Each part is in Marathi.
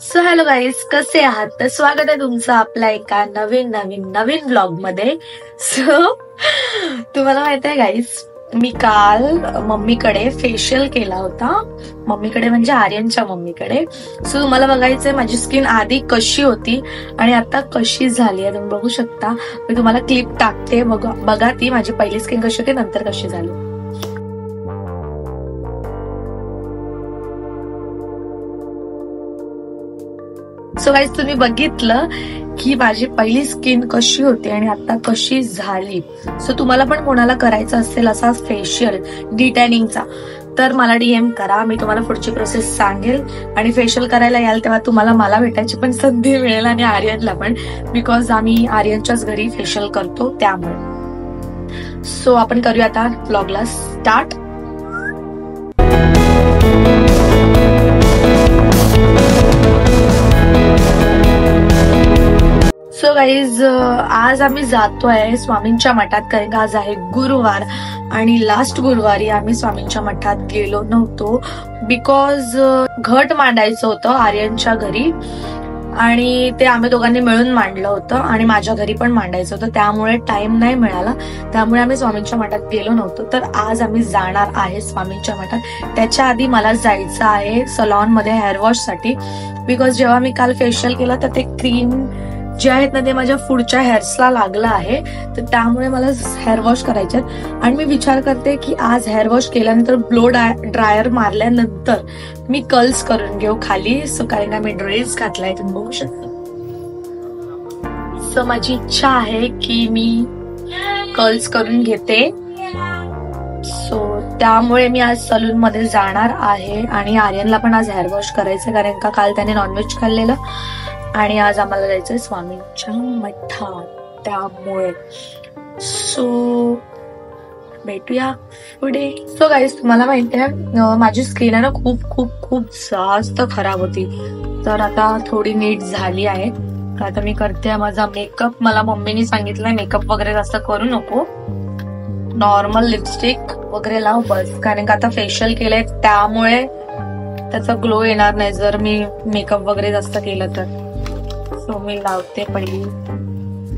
सो हॅलो गाईज, कसे आहात? तर स्वागत आहे तुमचं आपल्या एका नवीन व्लॉग मध्ये. सो तुम्हाला माहित आहे गाईज, मी काल मम्मीकडे फेशियल केला होता. मम्मीकडे म्हणजे आर्यनच्या मम्मीकडे. सो तुम्हाला बघायचंय माझी स्किन आधी कशी होती आणि आता कशी झाली आहे. तुम्ही बघू शकता. मी तुम्हाला क्लिप टाकते, बघा ती माझी पहिली स्किन कशी होती, नंतर कशी झाली. सो गाईज, तुम्ही बघितलं की माझी पहिली स्किन कशी होती आणि आता कशी झाली. सो तुम्हाला पण कोणाला करायचं असेल असा फेशियल डिटॅनिंगचा तर मला DM करा. मी तुम्हाला पुढची प्रोसेस सांगेल आणि फेशियल करायला याल तेव्हा तुम्हाला मला भेटायची पण संधी मिळेल आणि आर्यनला पण, बिकॉज आम्ही आर्यनच्याच घरी फेशियल करतो त्यामुळे. सो आपण करूया आता व्लॉगला स्टार्ट. सो गाईज, आज आम्ही जातोय स्वामींच्या मठात, कारण का आज आहे गुरुवार आणि लास्ट गुरुवारी आम्ही स्वामींच्या मठात गेलो नव्हतो बिकॉज घट मांडायचं होतं आर्यनच्या घरी आणि ते आम्ही दोघांनी मिळून मांडलं होतं आणि माझ्या घरी पण मांडायचं होतं, त्यामुळे टाइम नाही मिळाला. त्यामुळे आम्ही स्वामींच्या मठात गेलो नव्हतो. तर आज आम्ही जाणार आहे स्वामींच्या मठात. त्याच्या आधी मला जायचं आहे सलॉन मध्ये हेअर वॉश साठी, बिकॉज जेव्हा मी काल फेशियल केलं तर ते क्रीम जे आहेत ना ते माझ्या पुढच्या हेअर्सला लागलं आहे, तर त्यामुळे मला हेअर वॉश करायचे आणि मी विचार करते की आज हेअर वॉश केल्यानंतर ब्लो ड्रायर मारल्यानंतर मी कर्ल्स करून घेऊ खाली. सो कारण का मी ड्रेस घातलाय, तुम्ही बघू शकता. सो माझी इच्छा आहे की मी कर्ल्स करून घेते. सो त्यामुळे मी आज सलून मध्ये जाणार आहे आणि आर्यनला पण आज हेअर वॉश करायचं, कारण का काल त्याने नॉनव्हेज खाल्लेलं आणि आज आम्हाला जायचंय स्वामींच्या मठात, त्यामुळे. सो भेटूया पुढे. सो गाईज, तुम्हाला माहिती आहे माझी स्किन आहे ना खूप खूप खूप जास्त खराब होती, तर आता थोडी नीट झाली आहे. आता मी करते माझा मेकअप. मला मम्मीने सांगितलंय मेकअप वगैरे जास्त करू नको, नॉर्मल लिपस्टिक वगैरे लाव बस, कारण का आता फेशियल केलंय त्यामुळे त्याचा ग्लो येणार नाही जर मी मेकअप वगैरे जास्त केलं तर. सो मी लावते पहिली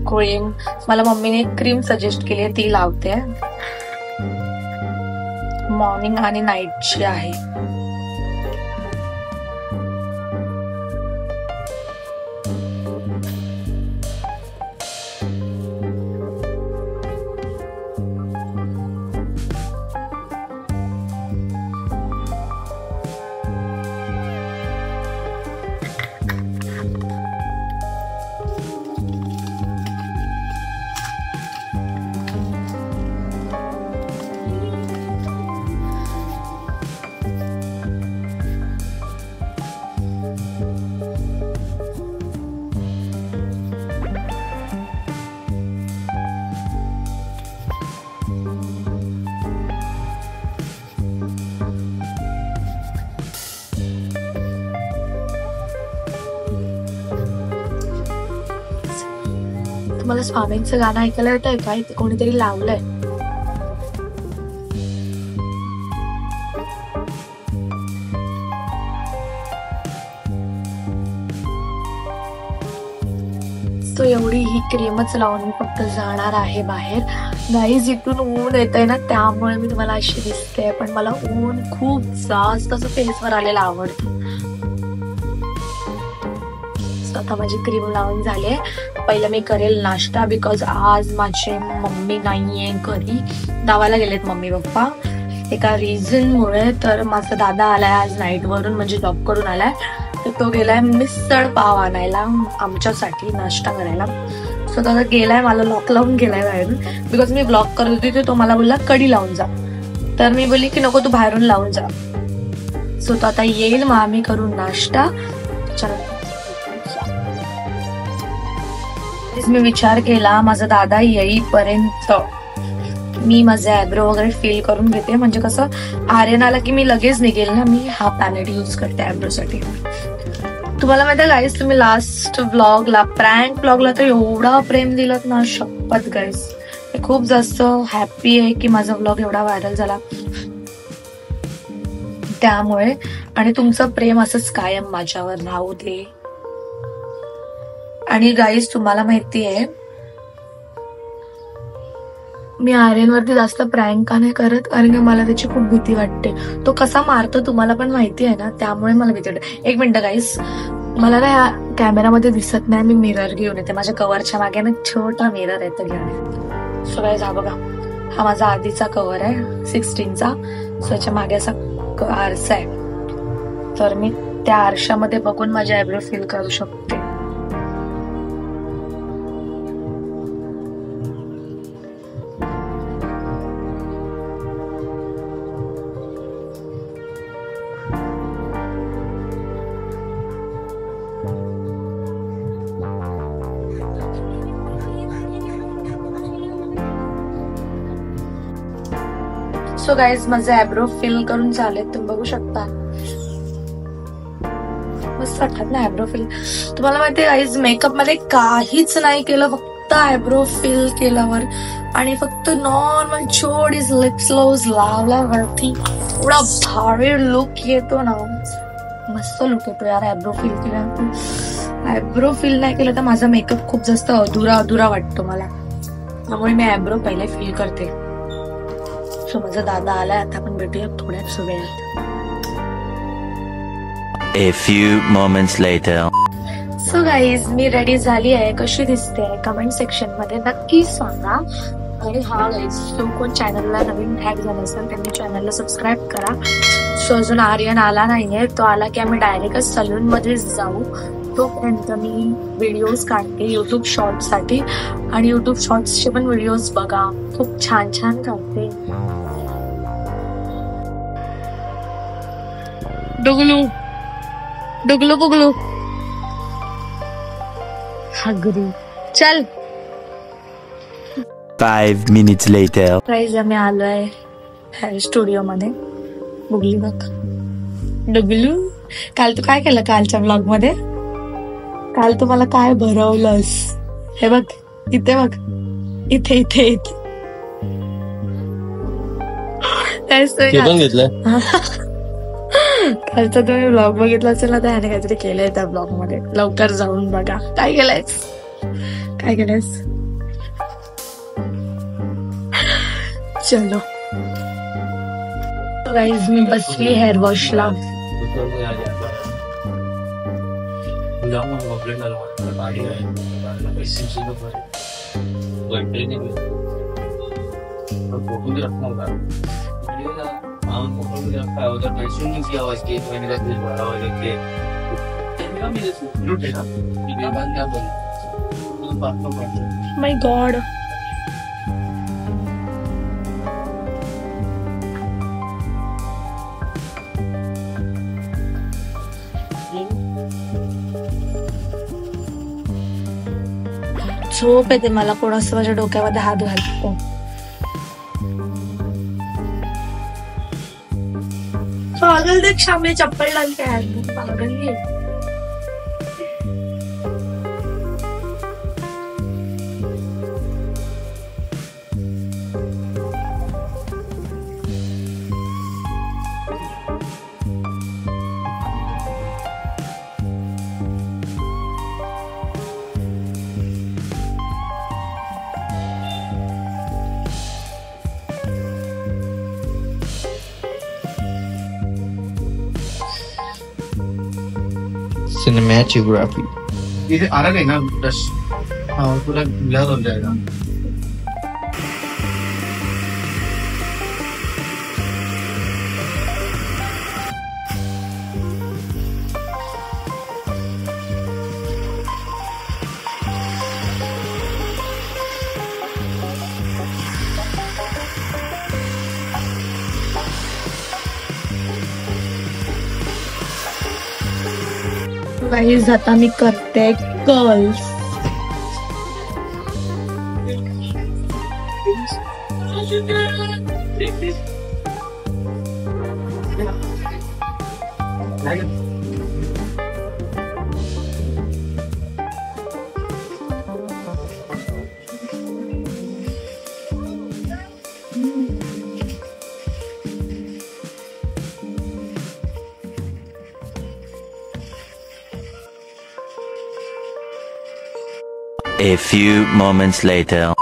क्रीम. मला मम्मीने एक क्रीम सजेस्ट केली आहे, ती लावते. मॉर्निंग आणि नाईटची आहे. मला स्वामींचं गाणं ऐकायला येतंय का? इथे कोणीतरी लावलंय. तो एवढी ही क्रीमच लावून मी फक्त जाणार आहे बाहेर. गाईज, इथून ऊन येतंय ना त्यामुळे मी तुम्हाला अशी दिसते, पण मला ऊन खूप जास्त असं फेसवर आलेलं आवडतं. आता माझी क्रीम लावून झाली. पहिलं मी करेल नाश्ता, बिकॉज आज माझे मम्मी नाहीये घरी, गावाला गेलेत मम्मी पप्पा एका रिझन मुळे. तर माझा दादा आलाय आज नाईट वरून, म्हणजे जॉब करून आलाय, तर तो गेलाय मिसळ पाव आणायला आमच्यासाठी नाश्ता करायला. सो दादा गेलाय, मला लॉक लावून गेलाय बाहेरून, बिकॉज मी ब्लॉक करत होती तर तो मला बोलला कडी लावून जा, तर मी बोलली की नको तू बाहेरून लावून जा. सो तो आता येईल, मग आम्ही करू नाश्ता. मी विचार केला माझा दादा येईपर्यंत मी माझे आयब्रो वगैरे फिल करून घेते, म्हणजे कसं आर्यन आला की मी लगेच निघेल ना. मी हा पॅलेट यूज करते आयब्रो साठी. तुम्हाला माहिती आहे गाईज, तुम्ही लास्ट व्लॉगला प्रँक व्लॉगला तर एवढा प्रेम दिलात ना, शपथ गाईज. खूप जास्त हॅपी आहे की माझा व्लॉग एवढा व्हायरल झाला त्यामुळे. आणि तुमचं प्रेम असंच कायम माझ्यावर राहू दे. आणि गाईज तुम्हाला माहितीये मी आर्यनवरती जास्त प्रँक का नाही करत, कारण की मला त्याची खूप भीती वाटते. तो कसा मारतो तुम्हाला पण माहिती आहे ना, त्यामुळे मला भीती वाटते. एक मिनिट गाईज, मला ना या कॅमेरामध्ये दिसत नाही, मी मिरर घेऊन येते. माझ्या कव्हरच्या मागे ना छोटा मिरर आहे, तर घेऊन येते. सो गाईज हा बघा, हा माझा आधीचा कव्हर आहे 16चा. सो याच्या मागे असा आरसा आहे, तर मी त्या आरशामध्ये बघून माझे आयब्रो फील करू शकते. सो गाईज माझे आयब्रो फिल करून झाले, तुम्ही बघू शकता. मस्त वाटतात ना आयब्रो फिल. तुम्हाला माहितीये गाईज, मेकअप मध्ये काहीच नाही केलं, फक्त आयब्रो फिल केल्यावर आणि फक्त नॉर्मल छोटीच लिप्स ग्लोज लावल्यावरती एवढा भारी लुक येतो ना, मस्त लुक येतो यार आयब्रो फिल केल्यावर. आयब्रो फिल नाही केलं तर माझा मेकअप खूप जास्त अधुरा वाटतो मला, त्यामुळे मी आयब्रो पहिले फिल करते. सो माझा दादा आलाय, आता आपण भेटूया थोड्याच वेळात. A few moments later. So guys me ready झाली आहे. कशी दिसते कमेंट सेक्शन मध्ये नक्की सांगा. आणि हा गाईज, जो कोण चॅनलला नवीन हॅक झाला असेल त्यांनी चॅनलला सबस्क्राईब करा. सो अजून आर्यन आला नाहीये, तो आला की आम्ही डायरेक्ट सलून मध्ये जाऊ. तोपर्यंत मी व्हिडिओज काढते युट्यूब शॉर्ट्स साठी, आणि युट्यूब शॉर्ट्सचे पण व्हिडिओज बघा, खूप छान छान काढते. डुगलू डुगलू बुगलू हगरू चल. 5 minutes later. प्राईज आम्ही आलोय हेअर स्टुडिओ मध्ये. बुगली बघ, डुगलू काल तू काय केलं कालच्या ब्लॉग मध्ये? काल तू मला काय भरवलंस? हे बघ इथे, बघ इथे इथे इथे घेतलं. कालचा तुम्ही ब्लॉग बघितला असेल ना, त्याने काहीतरी केलंय त्या ब्लॉग मध्ये, लवकर जाऊन बघा. काय केलंयस? काय केलंयस? चलो गाईज, मी बसली हेअर वॉशला. माय गॉड, झोप येते मला. कोणाचं माझ्या डोक्यामध्ये हात घालतो. पागल देख, सामने चप्पल डाल के आया, पागल ही है. सिनेमैटोग्राफी ये अलग है ना ब्रश, हाँ पूरा ब्लर हो जाएगा. गाईज आता मी करते curls. A few moments later.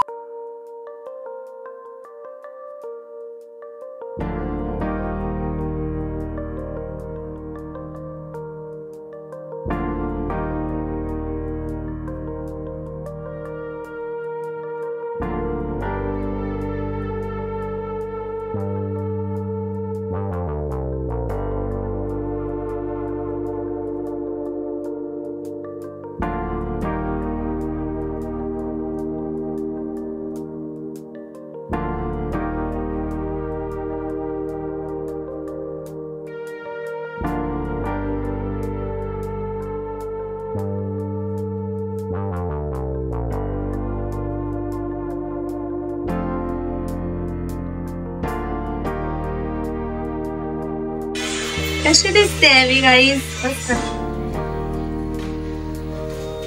कशी दिसते मी गाईज?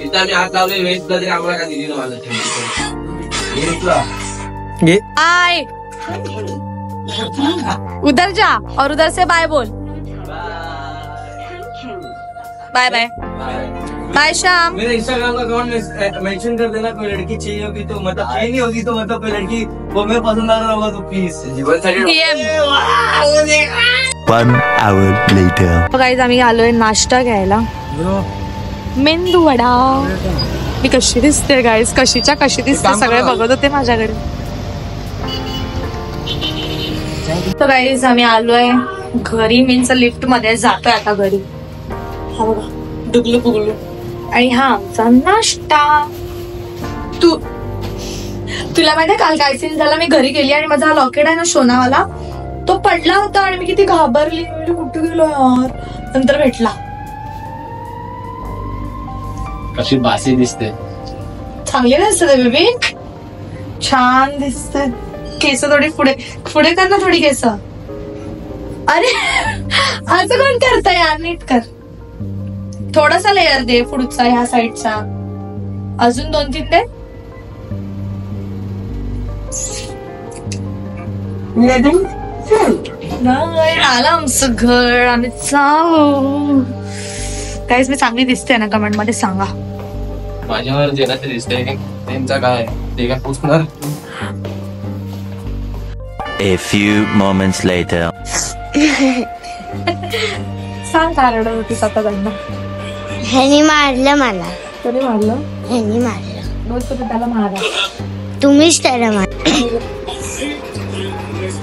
इथं मी हात लावले वेस्ट तरी आम्हाला का दिली ना माझं बाय, उधर जा और उधर से बाय बोल. Bye bye bye Shyam. मेरे इंस्टाग्राम का अकाउंट मेंशन कर देना. कोई लड़की चाहिए होगी तो मतलब चाहिए नहीं होगी तो मतलब कोई लड़की वो मैं पसंद आ रहा होगा तो प्लीज जीवन साठी. 1 hour later. गाईज आम्ही आलोय नाश्ता घ्यायला. मेंदू वडा. मी कशी दिसते गाईज? कशीच्या कशी दिसते? सगळे बघत होते माझ्याकडे. तर गाईज आम्ही आलोय घरी. मीन्स लिफ्ट मध्ये जातोय आता घरी. हा बघा डुगलू पुगलू. आणि हा आमचा नाश्ता. तुला माहितीये काल काय सीन झाला? मी घरी गेली आणि माझा हा लॉकेट आहे ना सोनावाला, तो पडला होता आणि मी किती घाबरली. कुठे गेलो यार? नंतर भेटला. कशी बासी दिसते. चांगली दिसते बेबी. छान दिसते. केस थोडी पुढे पुढे कर ना, थोडी केस. अरे असं कोण करता यार? नीट कर. थोडासा लेअर दे पुढचा, ह्या साईडचा. अजून 2-3 दे. आला आमचं घर. आम्ही जाऊ. काहीच मी चांगली दिसते ना? कमेंट मध्ये सांगा. माझ्यावर जे ते दिसते त्यांचा काय ते काय पुसणार. A few moments later. सांग कारण होती स्वतःकडनं. ह्यानी मारलं मला. तरी मारलं? ह्यानी मारलं. रोज तुम्ही त्याला मारा. तुम्हीच त्याला मार.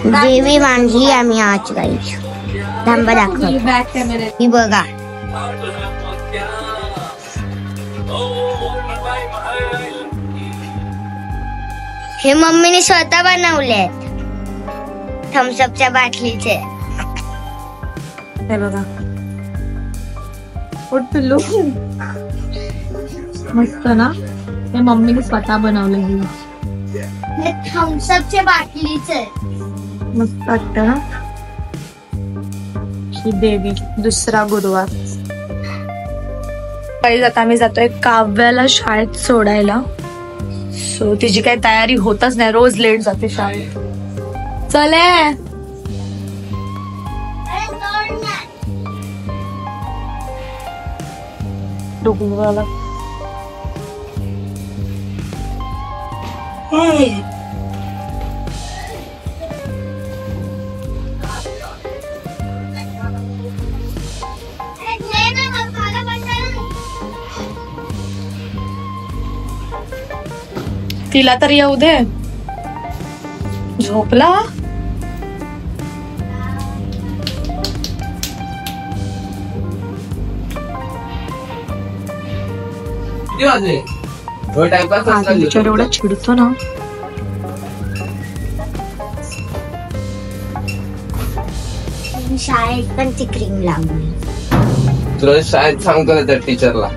देवी मांडली आम्ही आज गाई. थांबा दाखव. Back camera. ही बघा. हे मम्मीने स्वतः बनवलेत. थम्सअपच्या बाटलीचे. हे बघा. पिल्लू मस्त ना? हे मम्मीने स्वतः बनवले. हे थम्सअपच्या बाटलीचे. मस्त वाटत ना? ही देवी. दुसरा गुरुवार. काही जाता आम्ही जातोय काव्याला शाळेत सोडायला. सो तिची काही तयारी होतच नाही. रोज लेट जाते शाळेत. चले. डुगलूवाला. तिला तर येऊ दे. झोपला. किती वाजले? एवढा चिडतो ना. शाळेत पण ती क्रीम लावली. तुला शाळेत सांगतो ना त्या टीचरला.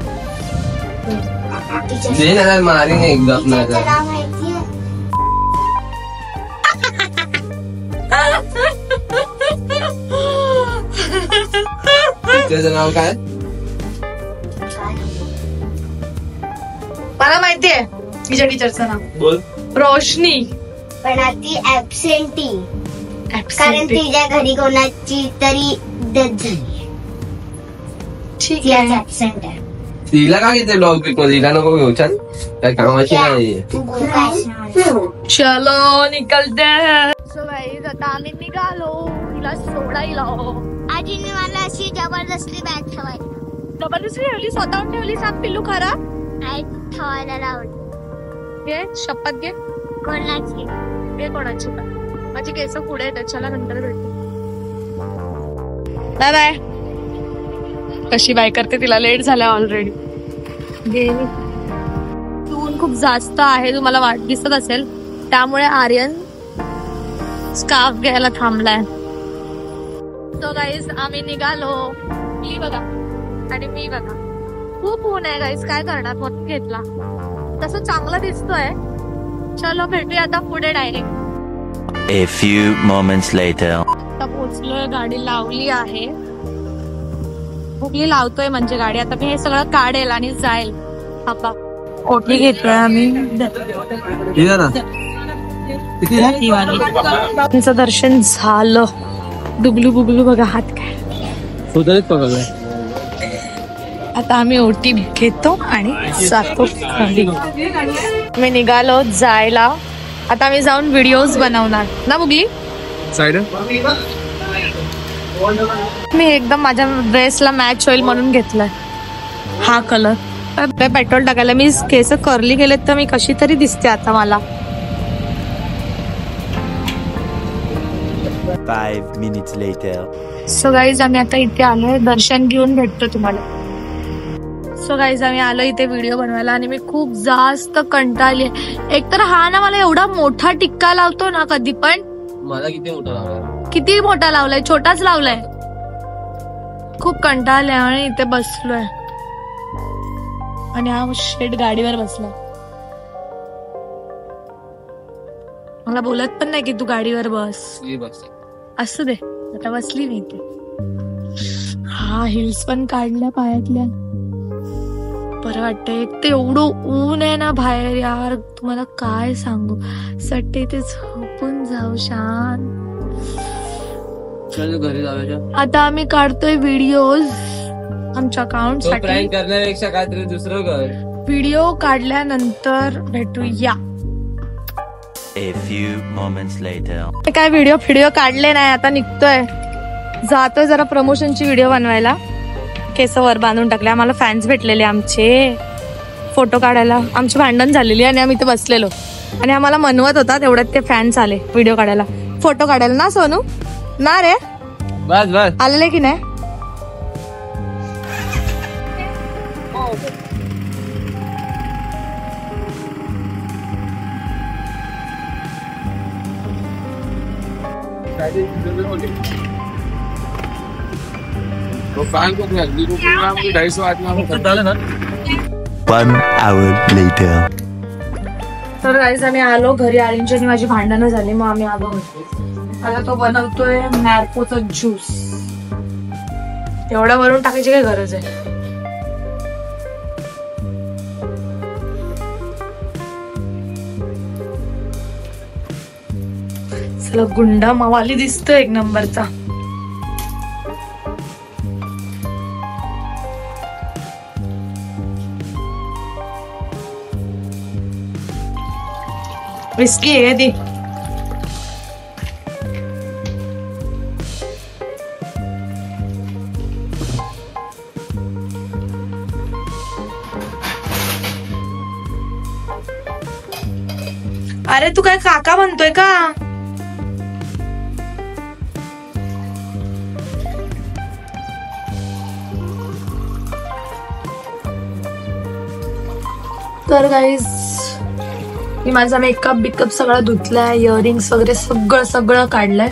मारी नाही एकदा आपल्याला. टीचरचं नाव काय? मला माहितीये तिच्या टीचरचं नाव. बोल. रोशनी. पण ती ऍबसेंटी. कारण तिच्या घरी कोणाची तरी डेथ झाली. ठीक आहे. ऍबसेंट आहे. तिला का घेते ब्लॉग पिक मध्ये? तिला नको घेऊ. छान काय कामाची नाही. चलो निकलते. सो गाईज आता आम्ही निघालो तिला सोडायला. आजीने मला अशी जबरदस्ती बॅग ठेवायची. जबरदस्ती ठेवली, स्वतःहून ठेवली. सांग पिल्लू खरा नाही ठेवायला लावली. घे शपथ घे. कोणाची? घे कोणाची पण. माझी केस पुढे आहेत त्याच्याला नंतर भेटते. Bye bye. कशी बाय करते, तिला लेट झाला ऑलरेडी. ऊन खूप जास्त आहे, तुम्हाला वाट दिसत असेल, त्यामुळे आर्यन स्कार्फ घ्यायला थांबलाय. तो गाईज आम्ही निघालो. मी बघा आणि मी बघा. खूप ऊन आहे गाईज, काय करणार, म्हणून घेतला. तसं चांगलं दिसतोय. चलो भेटूया आता पुढे direct. A few moments later. आता पोहोचलोय, गाडी लावली आहे. भुकली लावतोय म्हणजे गाडी. आता मी हे सगळं काढेल आणि जाईल. आपा ओटी घेतोय आम्ही. त्यांचं दर्शन झालं. डुबलू बुबलू बघा हात काय. आता आम्ही ओटी घेतो आणि जातो घरी. मी निघालो जायला. आता आम्ही जाऊन व्हिडिओज बनवणार ना बुगली. मी एकदम माझ्या ड्रेसला मॅच होईल म्हणून घेतलाय हा कलर. पेट्रोल टाकायला. मी केस कर्ली केलेत तर मी कशी तरी दिसते आता मला. 5 minutes later. सो गाईज आम्ही आता इथे आलोय. दर्शन घेऊन भेटतो तुम्हाला. सो गाईज आम्ही आलो इथे व्हिडिओ बनवायला आणि मी खूप जास्त कंटाळली. एकतर हा ना मला एवढा मोठा टिक्का लावतो ना कधी पण. मला किती मोठा लावला? किती मोठा लावलाय? छोटाच लावलाय. खूप कंटाळले आणि इथे बसलोय आणि हा शेट गाडीवर बसला. मला बोलत पण नाही की तू गाडीवर बस. असू दे, आता बसली मी इथे. हा हिल्स पण काढल्या पायातल्या. बरं वाटतंय. ते एवढं ऊन आहे ना बाहेर यार, तुम्हाला काय सांगू. सट्टे ते झोपून जाऊ शांत. घरी जाऊया. आता आम्ही काढतोय व्हिडिओज आमच्या अकाउंट साठी. प्रँक करण्यापेक्षा काहीतरी दुसरं कर. व्हिडिओ काढल्यानंतर भेटूया. A few moments later. काय व्हिडिओ काढले नाही. आता निघतोय, जातोय जरा प्रमोशनची व्हिडिओ बनवायला. केस वर बांधून टाकले. आम्हाला फॅन्स भेटलेले आमचे फोटो काढायला. आमची भांडण झालेली आणि आम्ही इथे बसलेलो आणि आम्हाला मनवत होता. तेवढ्यात ते फॅन्स आले व्हिडिओ काढायला, फोटो काढायला ना सोनू. ना रे बस बस आलेले की नाही. One hour later. तर गाईज आम्ही आलो घरी. आर्यनची आणि माझी भांडणं झाली, मग आम्ही आलो घरी. आता तो बनवतोय मॅर्कोचा ज्यूस. एवढा वरून टाकायची काय गरज आहे. चला गुंडा मवाली दिसतोय एक नंबरचा. विस्की आहे ती. अरे तू काय काका म्हणतोय का. तर गाईज मी माझा मेकअप बिकअप सगळा धुतलाय. इयरिंग्स वगैरे सगळं काढलंय.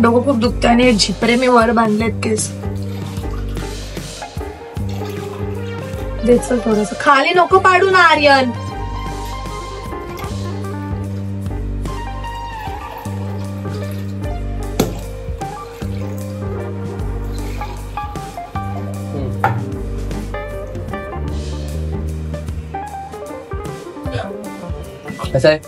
डोकं खूप दुखतंय आणि झिपरे मी वर बांधलेत केस. द्यायचं थोडस खाली नको पाडू ना आर्यन. कसं आहे.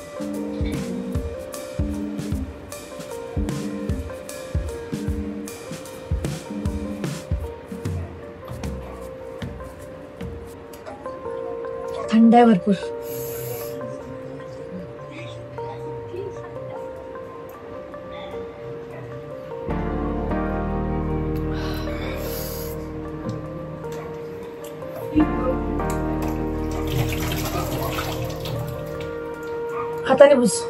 थंड आहे भरपूर. हाताने बस.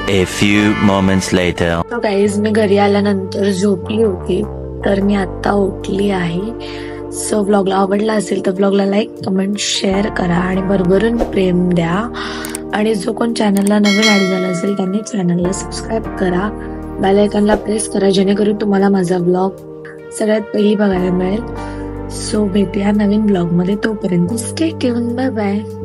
A few moments later. Guys मी घरी आल्यानंतर झोपली होती, तर मी आता उठली आहे. सो व्लॉगला आवडला असेल तर व्लॉगला लाईक, कमेंट, शेअर करा आणि भरभरून प्रेम द्या. आणि जो कोण चॅनलला नवीन ऍड झाला असेल त्यांनी चॅनलला सबस्क्राईब करा, बेल आयकॉनला प्रेस करा, जेणेकरून तुम्हाला माझा व्लॉग सगळ्यात पहिली बघायला मिळेल. सो भेटूया नवीन व्लॉग मध्ये. तोपर्यंत स्टे ट्यून. Bye bye.